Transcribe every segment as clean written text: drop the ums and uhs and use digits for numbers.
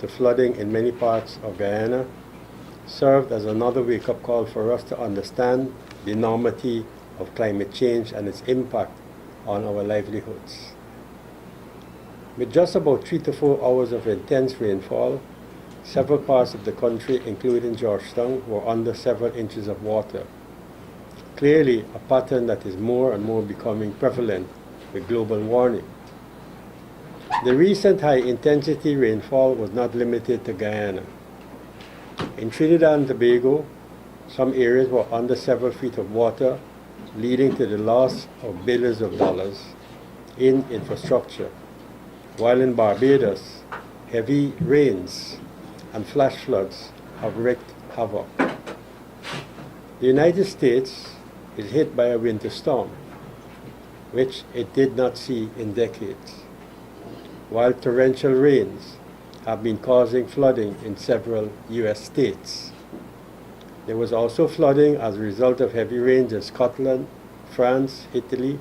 to flooding in many parts of Guyana served as another wake-up call for us to understand the enormity of climate change and its impact on our livelihoods. With just about 3 to 4 hours of intense rainfall, several parts of the country, including Georgetown, were under several inches of water. Clearly, a pattern that is more and more becoming prevalent with global warming. The recent high-intensity rainfall was not limited to Guyana. In Trinidad and Tobago, some areas were under several feet of water, leading to the loss of billions of dollars in infrastructure, while in Barbados, heavy rains and flash floods have wreaked havoc. The United States is hit by a winter storm, which it did not see in decades, while torrential rains have been causing flooding in several U.S. states. There was also flooding as a result of heavy rains in Scotland, France, Haiti,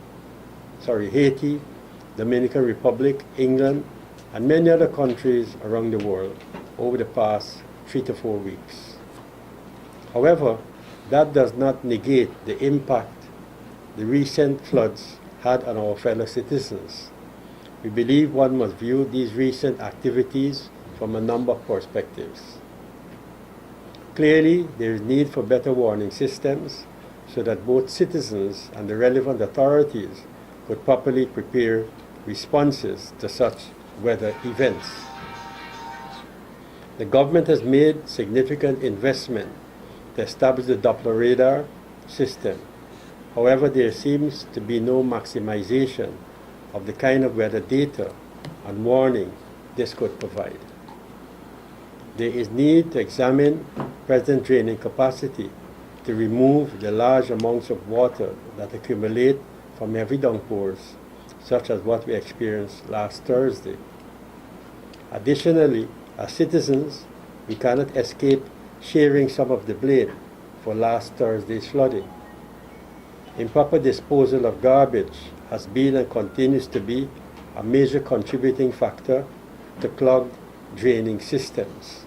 Dominican Republic, England, and many other countries around the world over the past 3 to 4 weeks. However, that does not negate the impact the recent floods had on our fellow citizens. We believe one must view these recent activities from a number of perspectives. Clearly, there is need for better warning systems so that both citizens and the relevant authorities could properly prepare responses to such weather events. The government has made significant investment to establish the Doppler radar system. However, there seems to be no maximization of the kind of weather data and warning this could provide. There is need to examine present draining capacity to remove the large amounts of water that accumulate from heavy downpours, such as what we experienced last Thursday. Additionally, as citizens, we cannot escape sharing some of the blame for last Thursday's flooding. Improper disposal of garbage has been and continues to be a major contributing factor to clogged draining systems.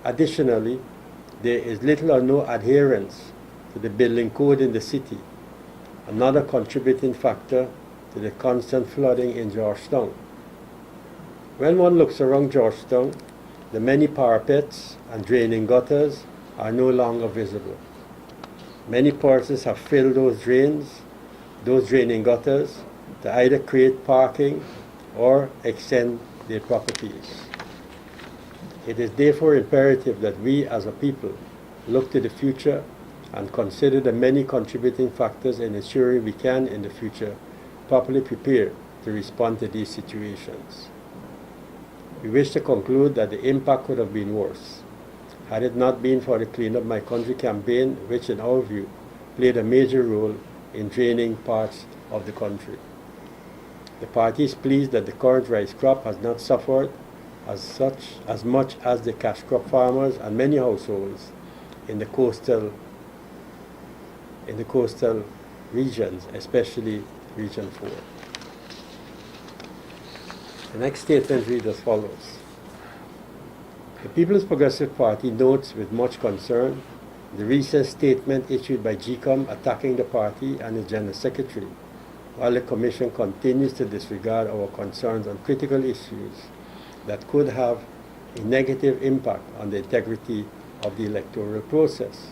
Additionally, there is little or no adherence to the building code in the city, another contributing factor to the constant flooding in Georgetown. When one looks around Georgetown, the many parapets and draining gutters are no longer visible. Many persons have filled those draining gutters, to either create parking or extend their properties. It is therefore imperative that we as a people look to the future and consider the many contributing factors in ensuring we can in the future properly prepare to respond to these situations. We wish to conclude that the impact could have been worse had it not been for the Clean Up My Country campaign, which in our view played a major role in draining parts of the country. The party is pleased that the current rice crop has not suffered as much as the cash crop farmers and many households in the coastal regions, especially Region 4. The next statement reads as follows. The People's Progressive Party notes with much concern the recent statement issued by GECOM attacking the party and its General Secretary, while the Commission continues to disregard our concerns on critical issues that could have a negative impact on the integrity of the electoral process.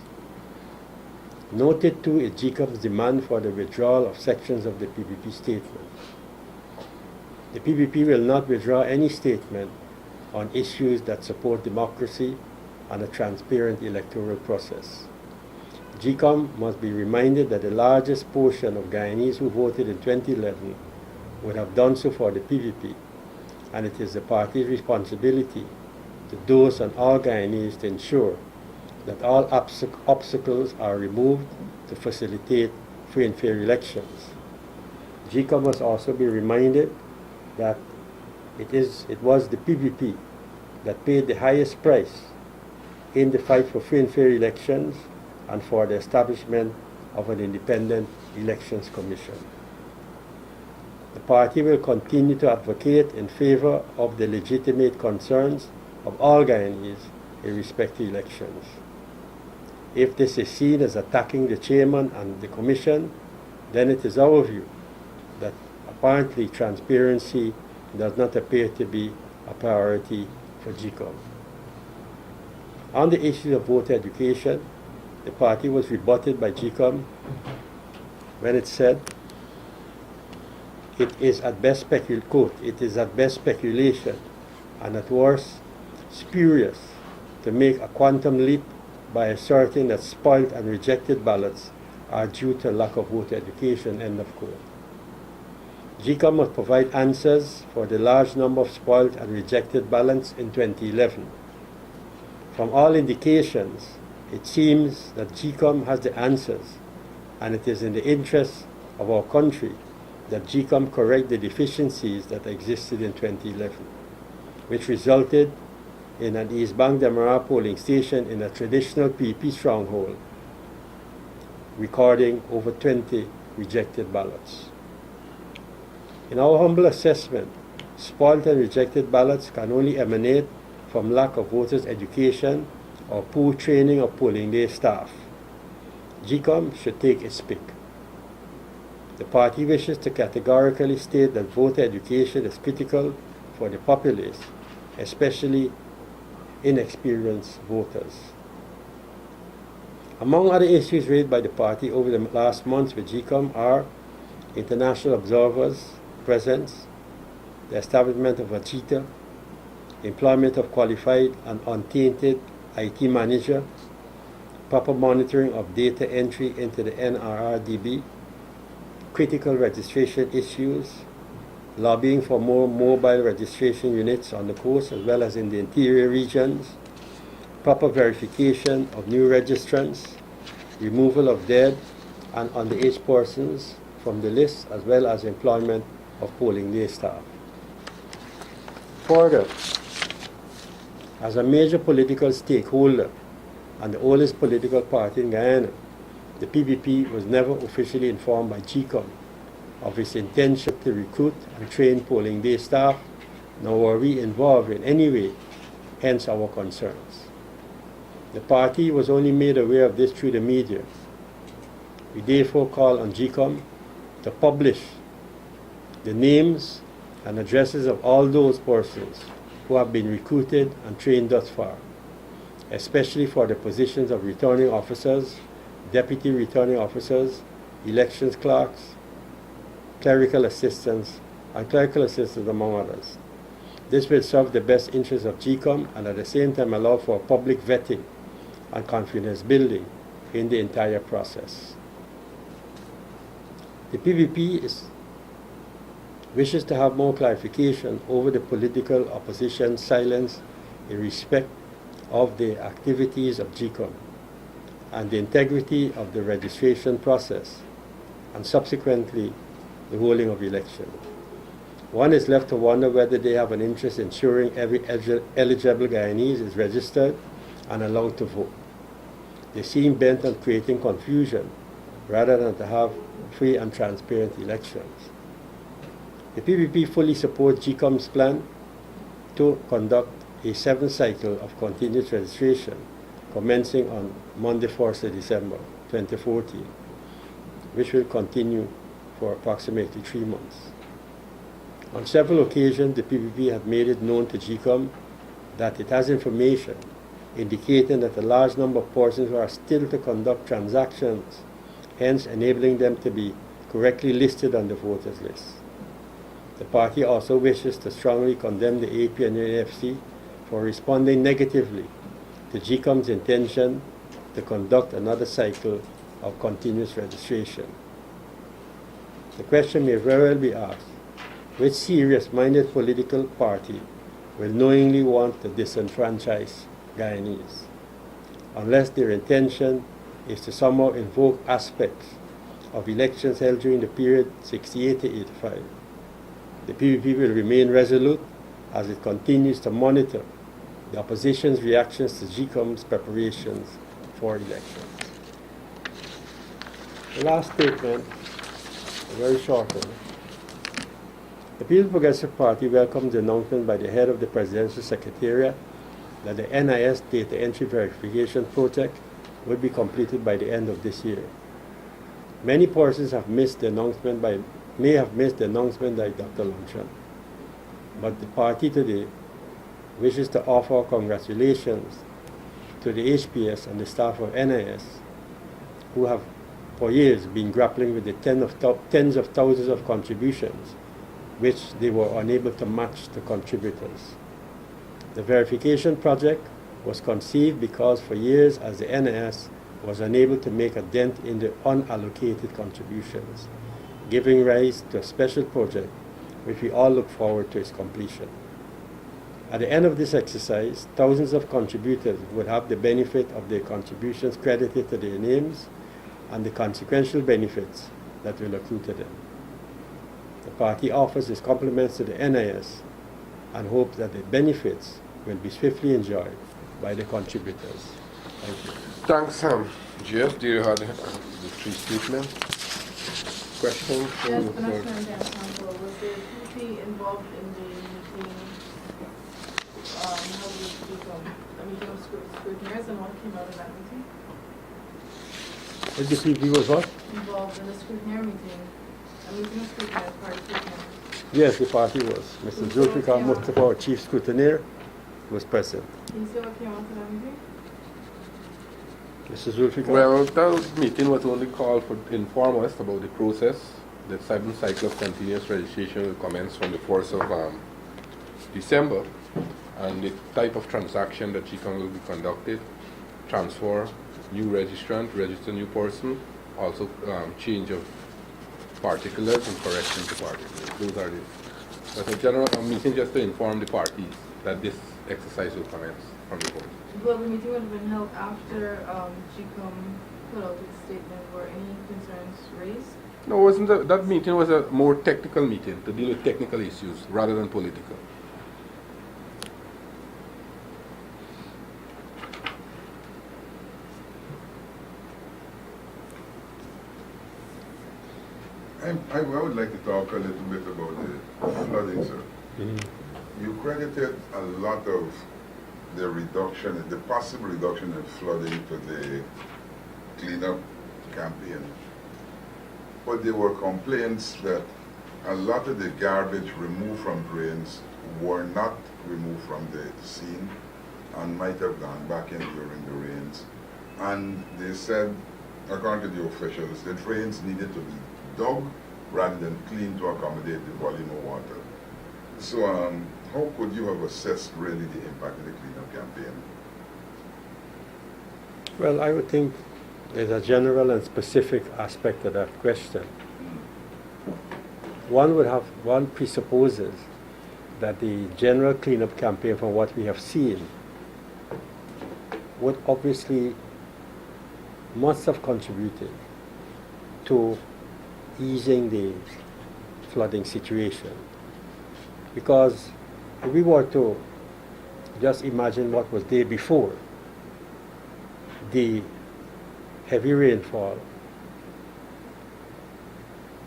Noted too is GECOM's demand for the withdrawal of sections of the PPP statement. The PPP will not withdraw any statement on issues that support democracy and a transparent electoral process. GECOM must be reminded that the largest portion of Guyanese who voted in 2011 would have done so for the PPP, and it is the party's responsibility to those and all Guyanese to ensure that all obstacles are removed to facilitate free and fair elections. GECOM must also be reminded that it was the PPP that paid the highest price in the fight for free and fair elections and for the establishment of an independent elections commission. The party will continue to advocate in favor of the legitimate concerns of all Guyanese in respect to elections. If this is seen as attacking the chairman and the commission, then it is our view that apparently transparency does not appear to be a priority for GCOM. On the issue of voter education, the party was rebutted by GCOM when it said, it is at best speculation and at worst spurious to make a quantum leap by asserting that spoiled and rejected ballots are due to lack of voter education, end of quote. GCOM must provide answers for the large number of spoiled and rejected ballots in 2011. From all indications, it seems that GCOM has the answers, and it is in the interest of our country that GCOM correct the deficiencies that existed in 2011, which resulted in an East Bank Demerara polling station in a traditional PPP stronghold, recording over 20 rejected ballots. In our humble assessment, spoiled and rejected ballots can only emanate from lack of voters' education or poor training of polling day staff. GCOM should take its pick. The party wishes to categorically state that voter education is critical for the populace, especially inexperienced voters. Among other issues raised by the party over the last months with GCOM are international observers' presence, the establishment of a JITA, employment of qualified and untainted IT manager, proper monitoring of data entry into the NRRDB, critical registration issues, lobbying for more mobile registration units on the coast as well as in the interior regions, proper verification of new registrants, removal of dead and underage persons from the list, as well as employment of polling day staff. Further, as a major political stakeholder and the oldest political party in Guyana, the PPP was never officially informed by GCOM of its intention to recruit and train polling day staff, nor were we involved in any way, hence our concerns. The party was only made aware of this through the media. We therefore call on GCOM to publish the names and addresses of all those persons who have been recruited and trained thus far, especially for the positions of returning officers, deputy returning officers, elections clerks, clerical assistants, among others. This will serve the best interests of GCOM and at the same time allow for public vetting and confidence building in the entire process. The PPP wishes to have more clarification over the political opposition's silence in respect of the activities of GCOM and the integrity of the registration process and subsequently the holding of elections. One is left to wonder whether they have an interest in ensuring every eligible Guyanese is registered and allowed to vote. They seem bent on creating confusion rather than to have free and transparent elections. The PPP fully supports GCOM's plan to conduct a 7th cycle of continuous registration commencing on Monday, 1st of December 2014, which will continue for approximately 3 months. On several occasions, the PPP had made it known to GCOM that it has information indicating that a large number of persons are still to conduct transactions, hence enabling them to be correctly listed on the voters list. The party also wishes to strongly condemn the AP and NFC for responding negatively to GCOM's intention to conduct another cycle of continuous registration. The question may very well be asked, which serious-minded political party will knowingly want to disenfranchise Guyanese, unless their intention is to somehow invoke aspects of elections held during the period 68 to 85. The PPP will remain resolute as it continues to monitor the opposition's reactions to GCOM's preparations for elections. The last statement, a very short one. The People's Progressive Party welcomes the announcement by the head of the Presidential Secretariat that the NIS data entry verification project will be completed by the end of this year. Many persons have missed the announcement may have missed the announcement by Dr. Longchamp, but the party today wishes to offer congratulations to the HPS and the staff of NIS, who have for years been grappling with the tens of thousands of contributions which they were unable to match to contributors. The verification project was conceived because for years as the NIS was unable to make a dent in the unallocated contributions, giving rise to a special project which we all look forward to its completion. At the end of this exercise, thousands of contributors would have the benefit of their contributions credited to their names and the consequential benefits that will accrue to them. The party offers its compliments to the NIS and hopes that the benefits will be swiftly enjoyed by the contributors. Thank you. Thanks, Jeff. Do you have the three statements? Questions? Yes, good afternoon, Dance Council. Was the PP involved in the meeting, how would it become, a meeting of scrutineers, and what came out of that meeting? LDPP was what? Involved in the scrutineer meeting, a meeting of scrutineers, party scrutineers. Yes, the party was. Mr. Zulfikar Mustafa, our chief scrutineer, was present. Can you say what came out of that meeting? Mr. Zulfikar? Well, that meeting was only called for inform us about the process. The second cycle of continuous registration will commence from the 1st of December, and the type of transaction that GCOM will be conducted: transfer, new registrant, register new person, also change of particulars and correction to particulars. Those are the. But a general meeting just to inform the parties that this exercise will commence from the board. Well, the meeting would have been held after GCOM put out its statement. Were any concerns raised? No, it wasn't. That meeting was a more technical meeting to deal with technical issues rather than political. I would like to talk a little bit about the flooding, sir. Mm-hmm. You credited a lot of the reduction, the possible reduction in flooding to the cleanup campaign. But there were complaints that a lot of the garbage removed from drains were not removed from the scene and might have gone back in during the rains. And they said, according to the officials, the drains needed to be dug rather than cleaned to accommodate the volume of water. So how could you have assessed really the impact of the cleanup campaign? Well, I would think there's a general and specific aspect to that question. One presupposes that the general cleanup campaign, from what we have seen, would obviously must have contributed to easing the flooding situation. Because if we were to just imagine what was there before the heavy rainfall,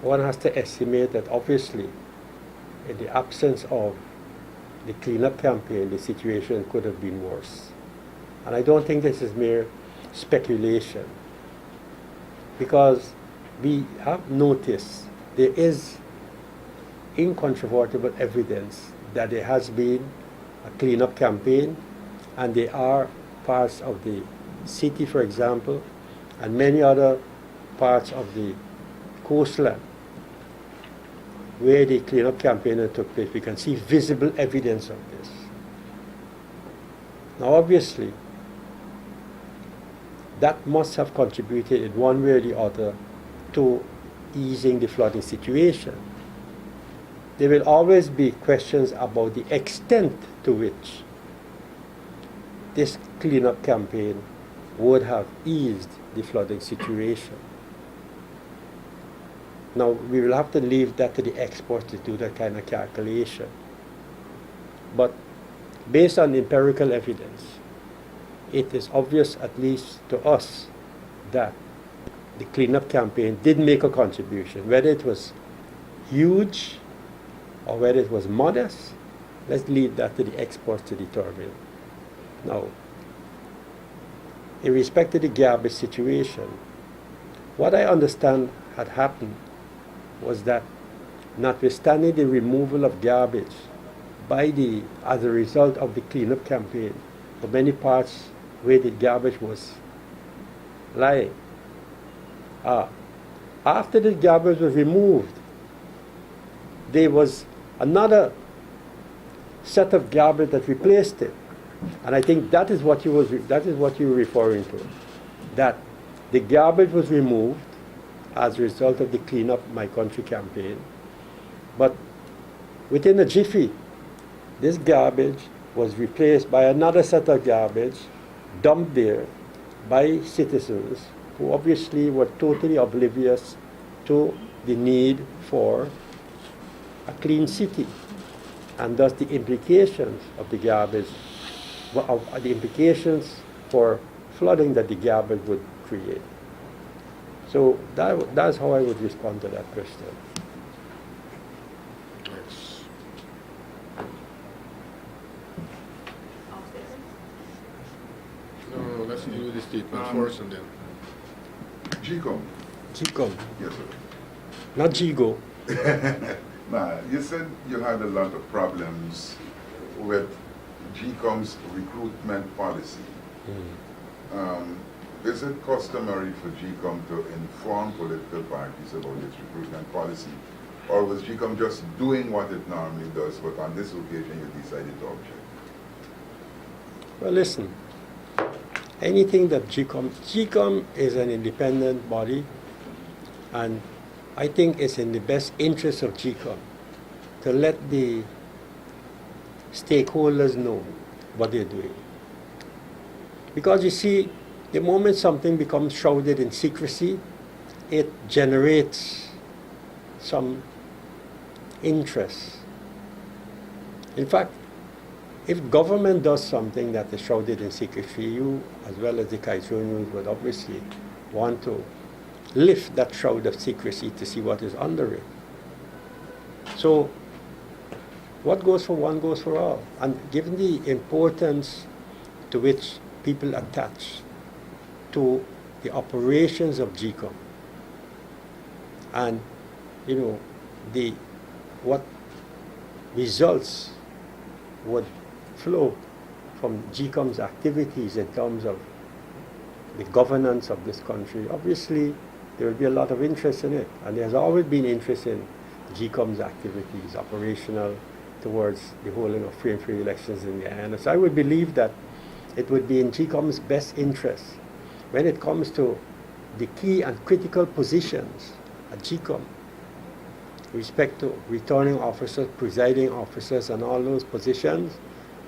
one has to estimate that obviously in the absence of the cleanup campaign, the situation could have been worse. And I don't think this is mere speculation, because we have noticed there is incontrovertible evidence that there has been a cleanup campaign, and there are parts of the city, for example, and many other parts of the coastline where the cleanup campaign took place. We can see visible evidence of this. Now, obviously, that must have contributed in one way or the other to easing the flooding situation. There will always be questions about the extent to which this cleanup campaign would have eased the flooding situation. Now, we will have to leave that to the experts to do that kind of calculation. But based on empirical evidence, it is obvious, at least to us, that the cleanup campaign did make a contribution. Whether it was huge or whether it was modest, let's leave that to the experts to determine. Now, in respect to the garbage situation, what I understand had happened was that notwithstanding the removal of garbage as a result of the cleanup campaign, for many parts where the garbage was lying, after the garbage was removed, there was another set of garbage that replaced it. And I think that is what you were referring to. That the garbage was removed as a result of the Clean Up My Country campaign. But within a jiffy, this garbage was replaced by another set of garbage dumped there by citizens who obviously were totally oblivious to the need for a clean city, and thus the implications of the garbage, the implications for flooding that the garbage would create. So that's how I would respond to that question. Yes. No, let's deal with the statement first and then. GCOM. GCOM, Yes, sir. not GIGO. Now, you said you had a lot of problems with GCOM's recruitment policy. Is it customary for GCOM to inform political parties about its recruitment policy? Or was GCOM just doing what it normally does, but on this occasion you decided to object? Well, listen, anything that GCOM is an independent body, and I think it's in the best interest of GCOM to let the stakeholders know what they're doing. Because you see, the moment something becomes shrouded in secrecy, it generates some interest. In fact, if government does something that is shrouded in secrecy, you, as well as the Kaiserunions, would obviously want to lift that shroud of secrecy to see what is under it. So, what goes for one goes for all. And given the importance to which people attach to the operations of GCOM, and what results would flow from GCOM's activities in terms of the governance of this country, obviously there will be a lot of interest in it. And there's always been interest in GCOM's activities, operational, towards the holding of free and fair elections in Guyana. So I would believe that it would be in GCOM's best interest when it comes to the key and critical positions at GCOM, with respect to returning officers, presiding officers, and all those positions,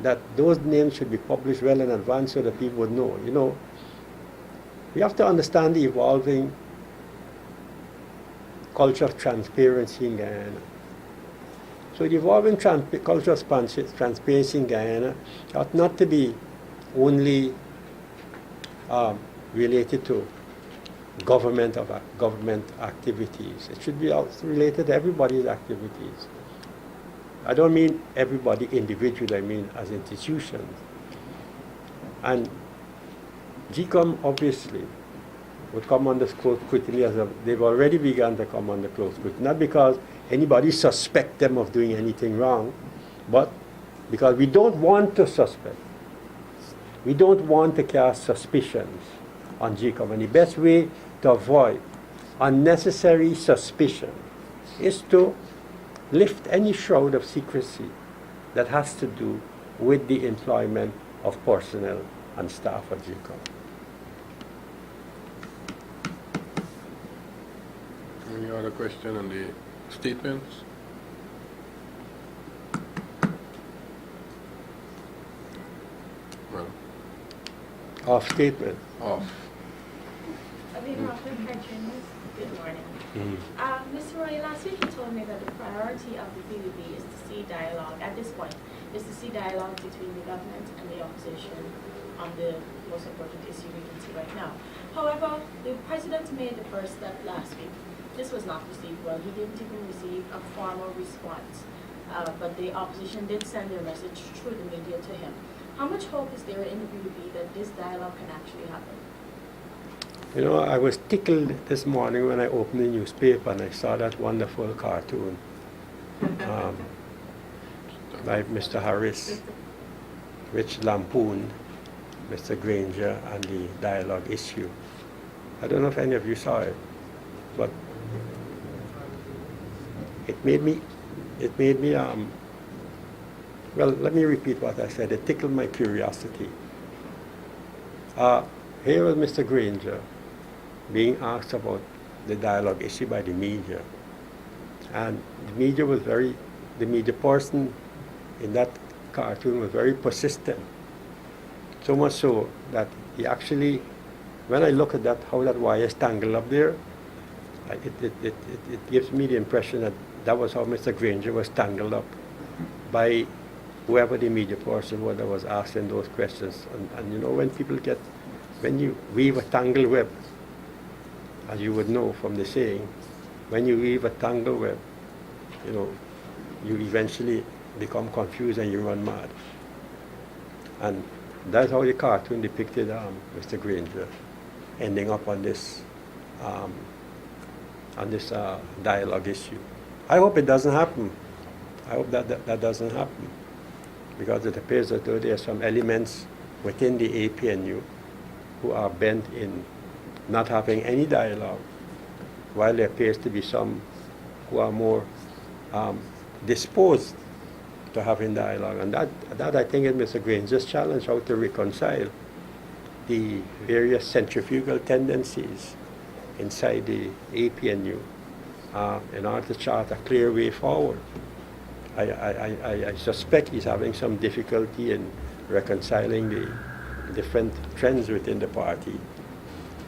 that those names should be published well in advance so that people would know. We have to understand the evolving culture of transparency in Guyana. So the evolving culture of transparency in Guyana ought not to be only related to government activities. It should be also related to everybody's activities. I don't mean everybody individually, I mean as institutions. And GCOM obviously would come under close scrutiny, they've already begun to come under close scrutiny, not because anybody suspect them of doing anything wrong, but because we don't want to suspect. We don't want to cast suspicions on GCOM. And the best way to avoid unnecessary suspicion is to lift any shroud of secrecy that has to do with the employment of personnel and staff at GCOM. Any other question on the statements? Well, Off statement. off. Good morning. Mr. Roy, last week you told me that the priority of the PVB is to see dialogue, at this point, is to see dialogue between the government and the opposition on the most important issue we can see right now. However, the President made the first step last week. This was not received well. He didn't even receive a formal response. But the opposition did send their message through the media to him. How much hope is there in the PDP that this dialogue can actually happen? You know, I was tickled this morning when I opened the newspaper and I saw that wonderful cartoon by Mr. Harris, which lampooned Mr. Granger and the dialogue issue. I don't know if any of you saw it, but it made me, well, let me repeat what I said. It tickled my curiosity. Here was Mr. Granger being asked about the dialogue issue by the media. And the media was the media person in that cartoon was very persistent. So much so that he actually, when I look at that, how that wire is tangled up there, it gives me the impression that that was how Mr. Granger was tangled up by whoever the media person was that was asking those questions. And you know, when you weave a tangled web, as you would know from the saying, when you weave a tangled web, you know, you eventually become confused and you run mad. And that's how the cartoon depicted Mr. Granger ending up on this dialogue issue. I hope it doesn't happen. I hope that doesn't happen, because it appears that there are some elements within the APNU who are bent in not having any dialogue, while there appears to be some who are more disposed to having dialogue. And that I think is Mr. Granger's challenge, how to reconcile the various centrifugal tendencies inside the APNU in order to chart a clear way forward. I suspect he's having some difficulty in reconciling the different trends within the party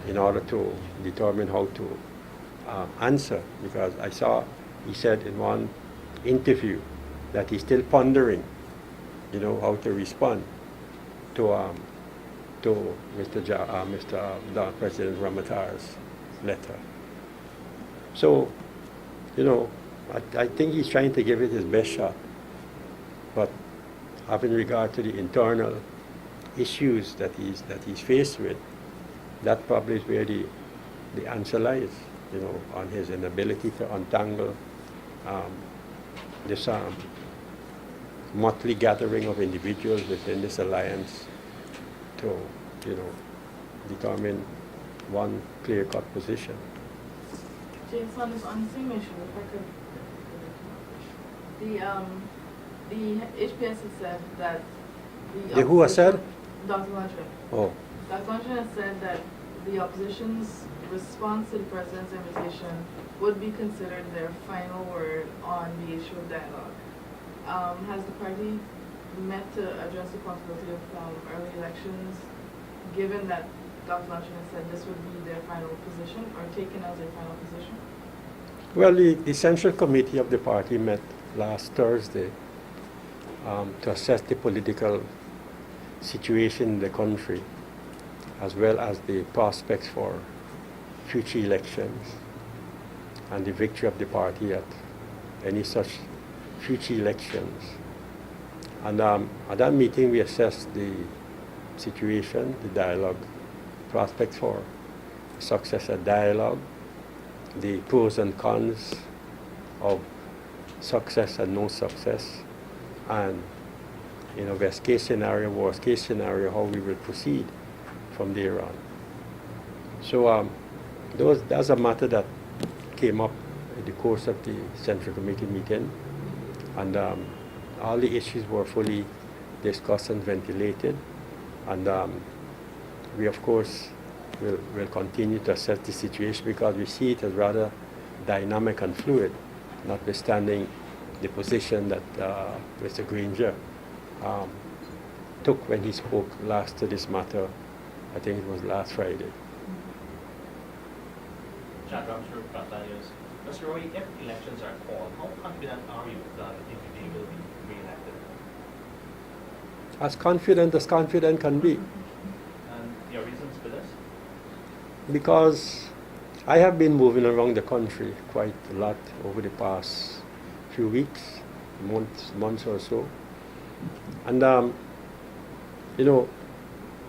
in order to determine how to answer, because I saw he said in one interview that he's still pondering, you know, how to respond to President Ramatar's letter. So, you know, I think he's trying to give it his best shot, but having regard to the internal issues that he's faced with, that probably is where the answer lies, you know, on his inability to untangle this motley gathering of individuals within this alliance to, you know, determine one clear-cut position. James, on the same issue, if I could, the HPS has said that The who has said? Dr. Lunchman. Oh, Dr. Lunchman has said that the opposition's response to the president's invitation would be considered their final word on the issue of dialogue. Has the party met to address the possibility of early elections, given that Dr. Lunchman has said this would be their final position, or taken as their final position? well, the Central Committee of the party met last Thursday to assess the political situation in the country, as well as the prospects for future elections and the victory of the party at any such future elections. And at that meeting, we assessed the situation, the dialogue, prospects for success at dialogue, the pros and cons of success and no success, and, you know, best case scenario, worst case scenario, how we will proceed from there on. So that's a matter that came up in the course of the Central Committee meeting, and all the issues were fully discussed and ventilated, and we of course will continue to assess the situation, because we see it as rather dynamic and fluid, notwithstanding the position that Mr. Granger took when he spoke last to this matter. I think it was last Friday. John Ramsey, News. Mr. Roy, if elections are called, how confident are you that the DPP will be re-elected? As confident can be, And your reasons for this? because I have been moving around the country quite a lot over the past few weeks, months or so, and you know,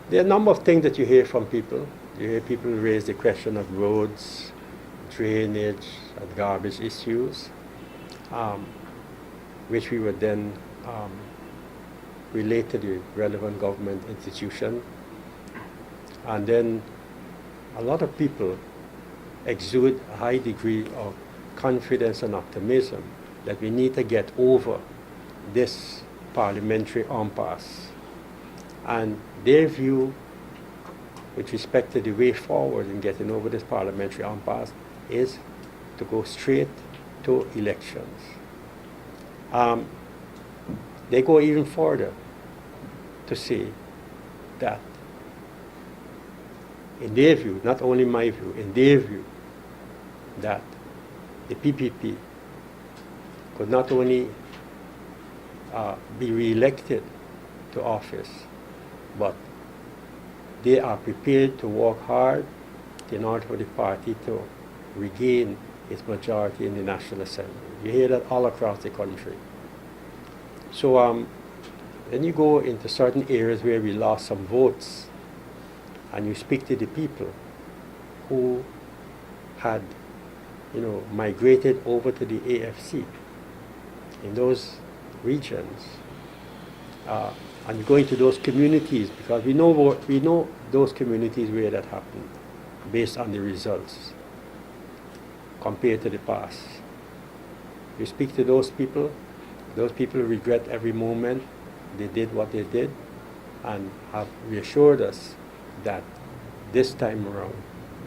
there are a number of things that you hear from people. You hear people raise the question of roads, drainage, and garbage issues, which we would then relate to the relevant government institution. And then a lot of people exude a high degree of confidence and optimism that we need to get over this parliamentary impasse. And their view with respect to the way forward in getting over this parliamentary impasse is to go straight to elections. They go even further to say that, in their view, not only my view, in their view, that the PPP could not only be re-elected to office, but they are prepared to work hard in order for the party to regain its majority in the National Assembly. You hear that all across the country. So then you go into certain areas where we lost some votes, and you speak to the people who had, migrated over to the AFC in those regions, and you go into those communities, because we know those communities where that happened based on the results compared to the past. You speak to those people regret every moment they did what they did, and have reassured us that this time around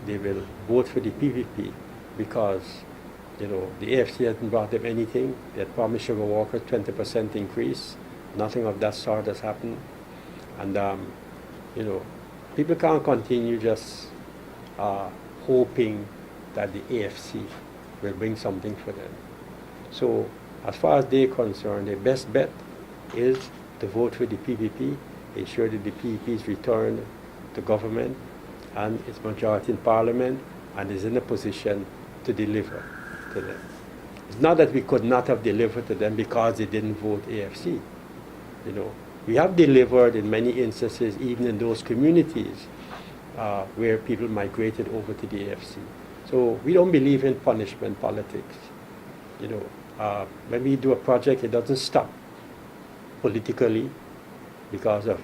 they will vote for the PPP because the AFC hasn't brought them anything. They had promised Sugar Walker 20% increase. Nothing of that sort has happened. And people can't continue just hoping that the AFC will bring something for them. So as far as they're concerned, their best bet is to vote for the PPP, ensure that the PPP is returned to government and its majority in Parliament, and is in a position to deliver to them. It's not that we could not have delivered to them because they didn't vote AFC. We have delivered in many instances, even in those communities where people migrated over to the AFC. So we don't believe in punishment politics. When we do a project, it doesn't stop politically because of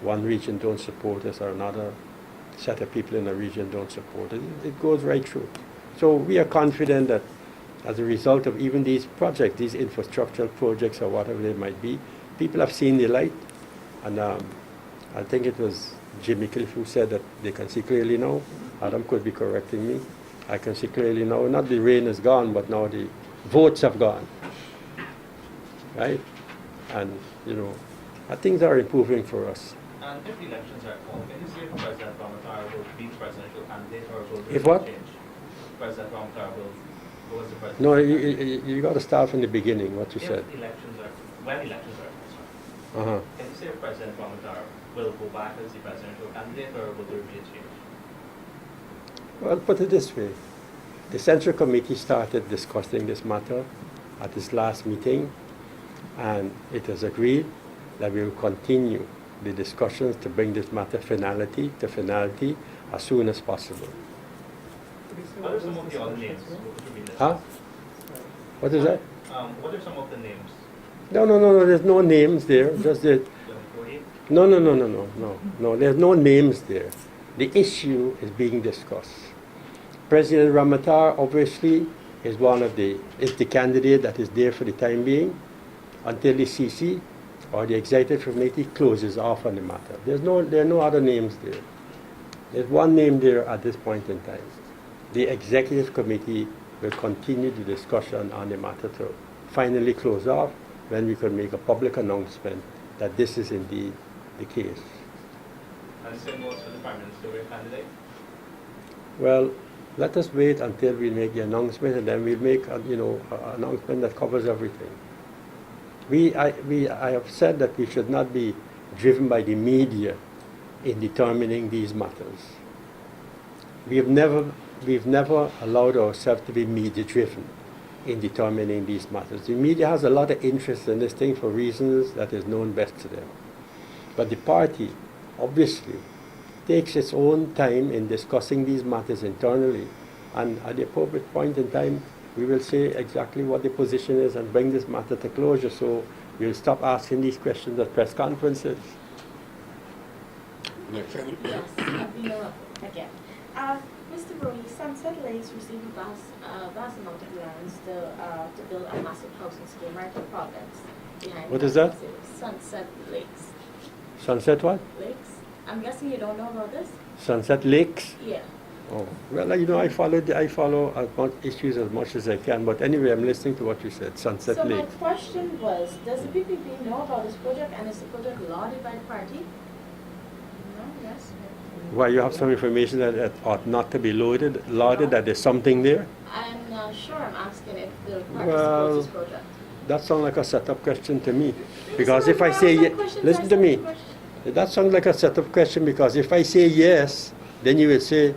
one region don't support us or another set of people in a region don't support it. It goes right through. So we are confident that as a result of even these projects, these infrastructural projects or whatever they might be, people have seen the light. And I think it was Jimmy Cliff who said that they can see clearly now. Adam could be correcting me. I can see clearly now. Not the rain is gone, but now the votes have gone. Right? And, things are improving for us. And if the elections are called, can you say if President Ramatara will be the presidential candidate or will there If be what? change? President Ramatara will go as the president? No, you got to start from the beginning, what you said. When elections are Uh-huh. can you say if President Ramatara will go back as the presidential candidate or will there be a change? Well, put it this way. The Central Committee started discussing this matter at its last meeting, and it was agreed that we will continue the discussions to bring this matter finality as soon as possible. What are some of the other names which will be listed? Huh? What is that? What are some of the names? No, there's no names there. Just the, no, there's no names there. The issue is being discussed. President Ramatara obviously is the candidate that is there for the time being until the CC or the Executive Committee closes off on the matter. There are no other names there. There's one name there at this point in time. The Executive Committee will continue the discussion on the matter to finally close off when we can make a public announcement that this is indeed the case. And same goes for the Prime Minister candidate? Well, let us wait until we make the announcement, and then we'll make an announcement that covers everything. I have said that we should not be driven by the media in determining these matters. We've never allowed ourselves to be media driven in determining these matters. The media has a lot of interest in this thing for reasons that is known best to them. But the party, obviously, takes its own time in discussing these matters internally, and at the appropriate point in time, we will say exactly what the position is and bring this matter to closure, so we'll stop asking these questions at press conferences. Next item. Yes, Avina again. Mr. Brody, Sunset Lakes received a vast amount of lands to build a massive housing scheme right in Providence. Behind What is that? Sunset Lakes. Sunset what? Lakes? I'm guessing you don't know about this? Sunset Lakes? Yeah. Oh, well, you know, I follow as much issues as much as I can, but anyway, I'm listening to what you said, Sunset So my Lakes. question was, does the PPP know about this project, and is the project lauded by the party? No, yes? Why, you have some information that it ought not to be lauded, that there's something there? I'm not sure, I'm asking if the party Well, supports this project. That sounds like a setup question to me. Yes, Because sir, if I there are say, some questions listen I to said me, the question. that sounds like a setup question, because if I say yes, then you will say,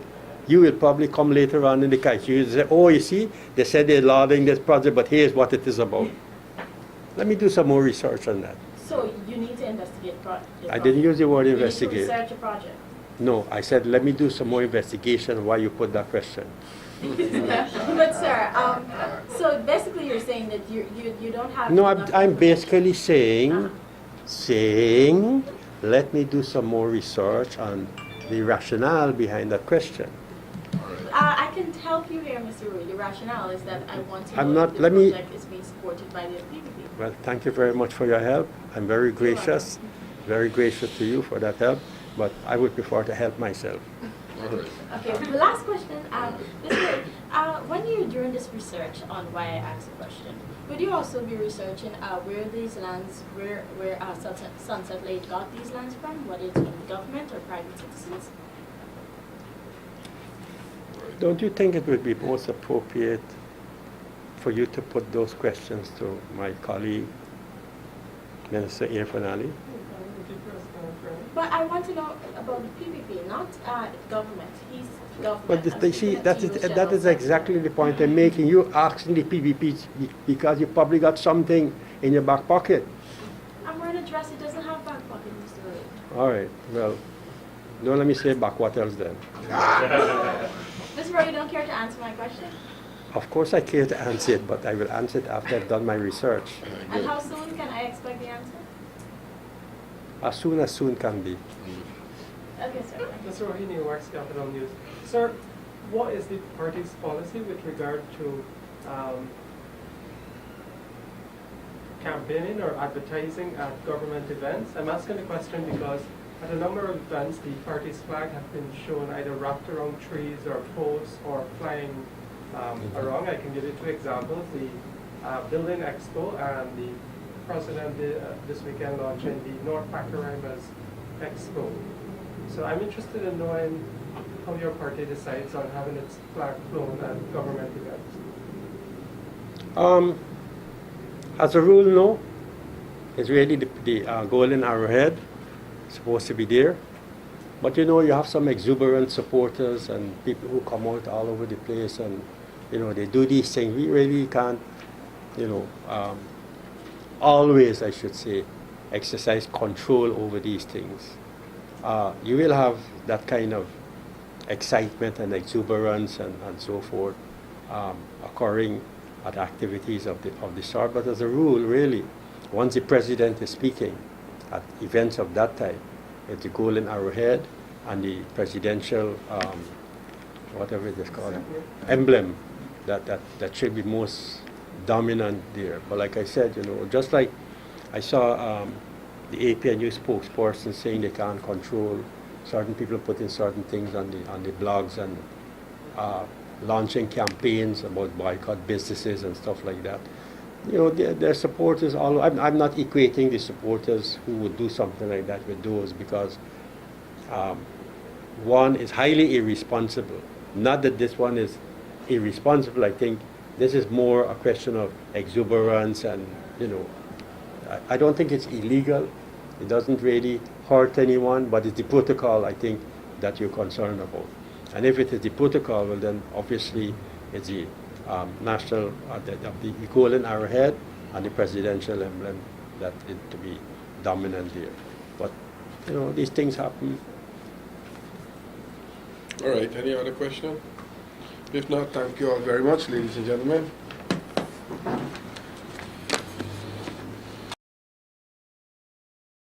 you will probably come later on in the case. You will say, oh, you see, they said they're lauding this project, but here's what it is about. Let me do some more research on that. So you need to investigate the I didn't use the word You need to investigate. research a project. No, I said, let me do some more investigation why you put that question. But sir, so basically you're saying that you don't have. No, enough I'm information. basically saying, let me do some more research on the rationale behind that question. I can help you here, Mr. Rui. The rationale is that I want to I'm know not- if the let me- project is being supported by the PPP. Well, thank you very much for your help. I'm very gracious to you for that help, but I would prefer to help myself. All right. Okay, the last question, Mr. Rui, when you're doing this research on why I asked the question, would you also be researching where these lands, where Sunset Lake got these lands from, whether it's from the government or private citizens? Don't you think it would be most appropriate for you to put those questions to my colleague, Minister Irfanali? But I want to know about the PPP, not government. He's government. But I'm see, speaking that to is you, that General is exactly the point I'm making. You're asking the PVP because you probably got something in your back pocket. I'm wearing a dress. It doesn't have back pocket, Mr. Ray. All right, well, don't let me say back what else then. Mr. Ray, you don't care to answer my question? Of course I care to answer it, but I will answer it after I've done my research. And how soon can I expect the answer? As soon can be. Okay, sir. Mr. Rohini, Wax Capital News. Sir, what is the party's policy with regard to campaigning or advertising at government events? I'm asking the question because at a number of events, the party's flag has been shown either wrapped around trees or posts or flying around. I can give you two examples. The Building Expo and the president this weekend launching the North Pacaraibas Expo. So I'm interested in knowing how your party decides on having its flag flown at government events. As a rule, no. It's really the golden arrowhead supposed to be there. But you know, you have some exuberant supporters and people who come out all over the place and, you know, they do these things. We really can't, you know, always, I should say, exercise control over these things. You will have that kind of excitement and exuberance and so forth occurring at activities of the sort. But as a rule, really, once the president is speaking at events of that type, it's the golden arrowhead and the presidential, whatever it is called, emblem that should be most dominant there. But like I said, you know, just like I saw the APNU spokesperson saying they can't control certain people putting certain things on the blogs and launching campaigns about boycott businesses and stuff like that. You know, their supporters all. I'm not equating the supporters who would do something like that with those, because one is highly irresponsible. Not that this one is irresponsible. I think this is more a question of exuberance and, you know, I don't think it's illegal. It doesn't really hurt anyone, but it's the protocol, I think, that you're concerned about. And if it is the protocol, well then obviously it's the national, the golden arrowhead and the presidential emblem that is to be dominant there. But you know, these things happen. All right, any other question? If not, thank you all very much, ladies and gentlemen.